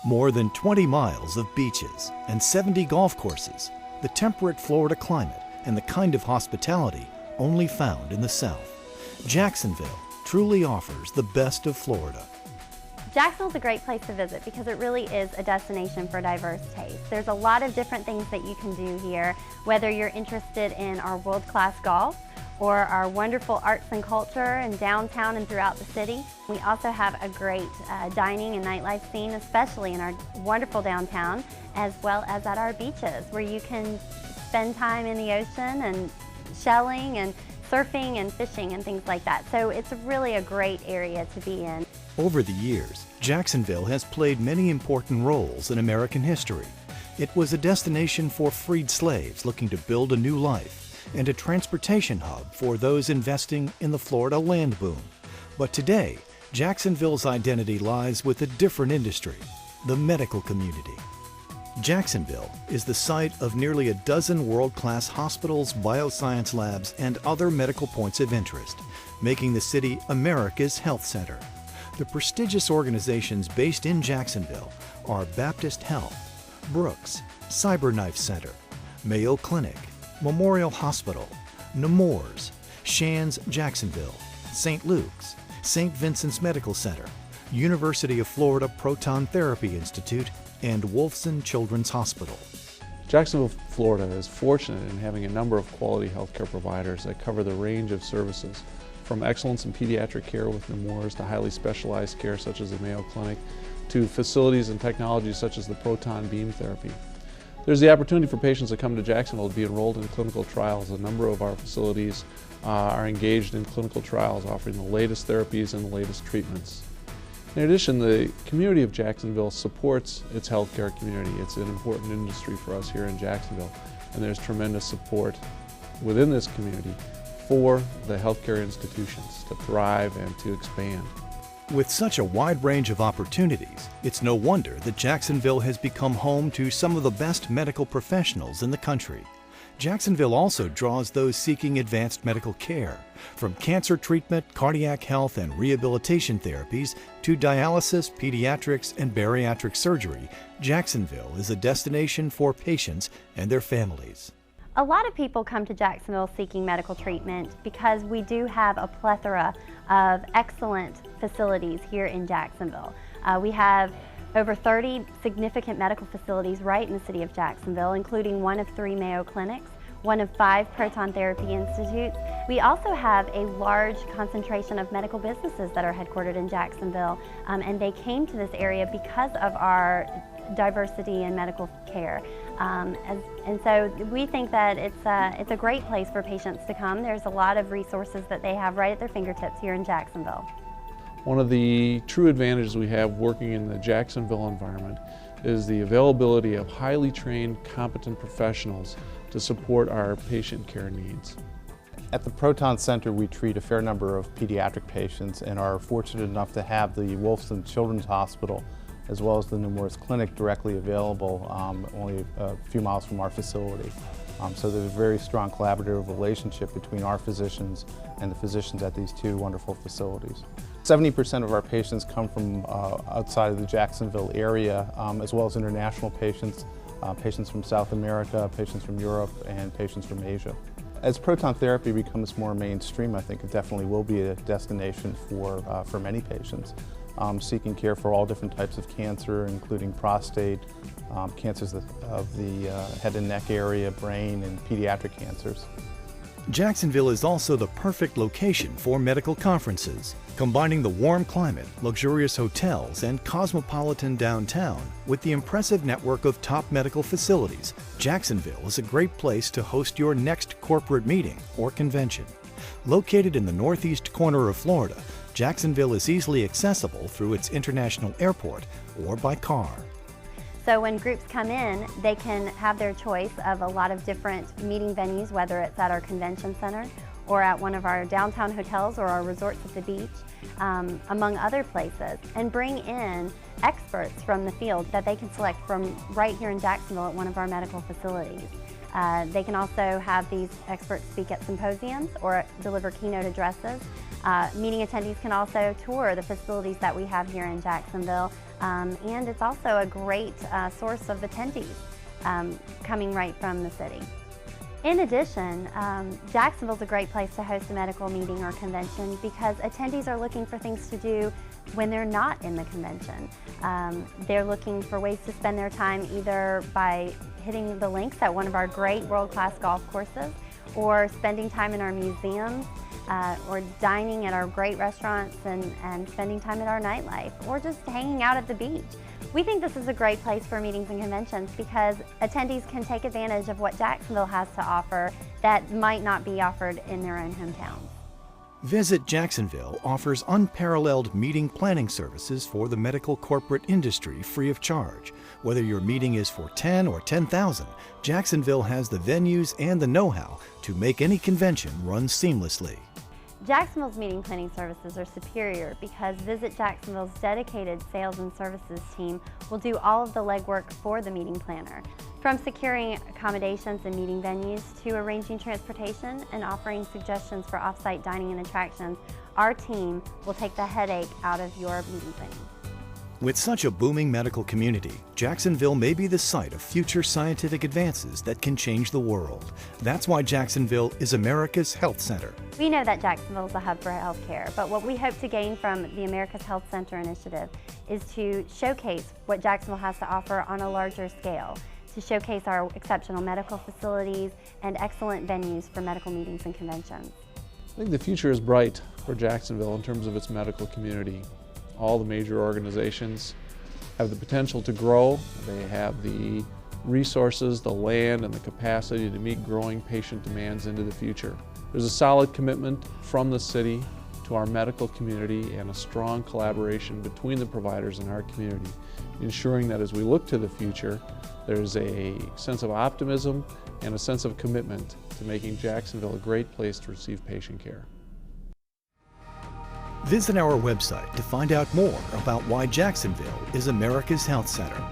More than 20 miles of beaches and 70 golf courses, the temperate Florida climate, and the kind of hospitality only found in the South. Jacksonville truly offers the best of Florida. Jacksonville's a great place to visit because it really is a destination for diverse tastes. There's a lot of different things that you can do here, whether you're interested in our world-class golf or our wonderful arts and culture in downtown and throughout the city. We also have a great dining and nightlife scene, especially in our wonderful downtown, as well as at our beaches, where you can spend time in the ocean and shelling and surfing and fishing and things like that. So it's really a great area to be in. Over the years, Jacksonville has played many important roles in American history. It was a destination for freed slaves looking to build a new life and a transportation hub for those investing in the Florida land boom. But today, Jacksonville's identity lies with a different industry, the medical community. Jacksonville is the site of nearly a dozen world-class hospitals, bioscience labs, and other medical points of interest, making the city America's health center. The prestigious organizations based in Jacksonville are Baptist Health, Brooks, Cyberknife Center, Mayo Clinic, Memorial Hospital, Nemours, Shands Jacksonville, St. Luke's, St. Vincent's Medical Center, University of Florida Proton Therapy Institute, and Wolfson Children's Hospital. Jacksonville, Florida is fortunate in having a number of quality healthcare providers that cover the range of services, from excellence in pediatric care with Nemours to highly specialized care such as the Mayo Clinic, to facilities and technologies such as the proton beam therapy. There's the opportunity for patients that come to Jacksonville to be enrolled in clinical trials. A number of our facilities are engaged in clinical trials offering the latest therapies and the latest treatments. In addition, the community of Jacksonville supports its healthcare community. It's an important industry for us here in Jacksonville, and there's tremendous support within this community for the healthcare institutions to thrive and to expand. With such a wide range of opportunities, it's no wonder that Jacksonville has become home to some of the best medical professionals in the country. Jacksonville also draws those seeking advanced medical care, from cancer treatment, cardiac health, and rehabilitation therapies to dialysis, pediatrics, and bariatric surgery. Jacksonville is a destination for patients and their families. A lot of people come to Jacksonville seeking medical treatment because we do have a plethora of excellent facilities here in Jacksonville. We have over 30 significant medical facilities right in the city of Jacksonville, including one of 3 Mayo Clinics, one of 5 Proton Therapy Institutes. We also have a large concentration of medical businesses that are headquartered in Jacksonville, and they came to this area because of our diversity in medical care. And so we think that it's a great place for patients to come. There's a lot of resources that they have right at their fingertips here in Jacksonville. One of the true advantages we have working in the Jacksonville environment is the availability of highly trained, competent professionals to support our patient care needs. At the Proton Center, we treat a fair number of pediatric patients and are fortunate enough to have the Wolfson Children's Hospital as well as the Nemours Clinic directly available only a few miles from our facility. So there's a very strong collaborative relationship between our physicians and the physicians at these 2 wonderful facilities. 70% of our patients come from outside of the Jacksonville area, as well as international patients, patients from South America, patients from Europe, and patients from Asia. As proton therapy becomes more mainstream, I think it definitely will be a destination for many patients seeking care for all different types of cancer, including prostate, cancers of the head and neck area, brain, and pediatric cancers. Jacksonville is also the perfect location for medical conferences, combining the warm climate, luxurious hotels, and cosmopolitan downtown with the impressive network of top medical facilities. Jacksonville is a great place to host your next corporate meeting or convention. Located in the northeast corner of Florida, Jacksonville is easily accessible through its international airport or by car. So when groups come in, they can have their choice of a lot of different meeting venues, whether it's at our convention center or at one of our downtown hotels or our resorts at the beach, among other places, and bring in experts from the field that they can select from right here in Jacksonville at one of our medical facilities. They can also have these experts speak at symposiums or deliver keynote addresses. Meeting attendees can also tour the facilities that we have here in Jacksonville, and it's also a great source of attendees coming right from the city. In addition, Jacksonville is a great place to host a medical meeting or convention because attendees are looking for things to do when they're not in the convention. They're looking for ways to spend their time either by hitting the links at one of our great world-class golf courses, or spending time in our museums, or dining at our great restaurants and spending time at our nightlife, or just hanging out at the beach. We think this is a great place for meetings and conventions because attendees can take advantage of what Jacksonville has to offer that might not be offered in their own hometowns. Visit Jacksonville offers unparalleled meeting planning services for the medical corporate industry free of charge. Whether your meeting is for 10 or 10,000, Jacksonville has the venues and the know-how to make any convention run seamlessly. Jacksonville's meeting planning services are superior because Visit Jacksonville's dedicated sales and services team will do all of the legwork for the meeting planner. From securing accommodations and meeting venues to arranging transportation and offering suggestions for off-site dining and attractions, our team will take the headache out of your meeting venue. With such a booming medical community, Jacksonville may be the site of future scientific advances that can change the world. That's why Jacksonville is America's health center. We know that Jacksonville is a hub for healthcare, but what we hope to gain from the America's Health Center initiative is to showcase what Jacksonville has to offer on a larger scale, to showcase our exceptional medical facilities and excellent venues for medical meetings and conventions. I think the future is bright for Jacksonville in terms of its medical community. All the major organizations have the potential to grow. They have the resources, the land, and the capacity to meet growing patient demands into the future. There's a solid commitment from the city to our medical community and a strong collaboration between the providers in our community, ensuring that as we look to the future, there's a sense of optimism and a sense of commitment to making Jacksonville a great place to receive patient care. Visit our website to find out more about why Jacksonville is America's health center.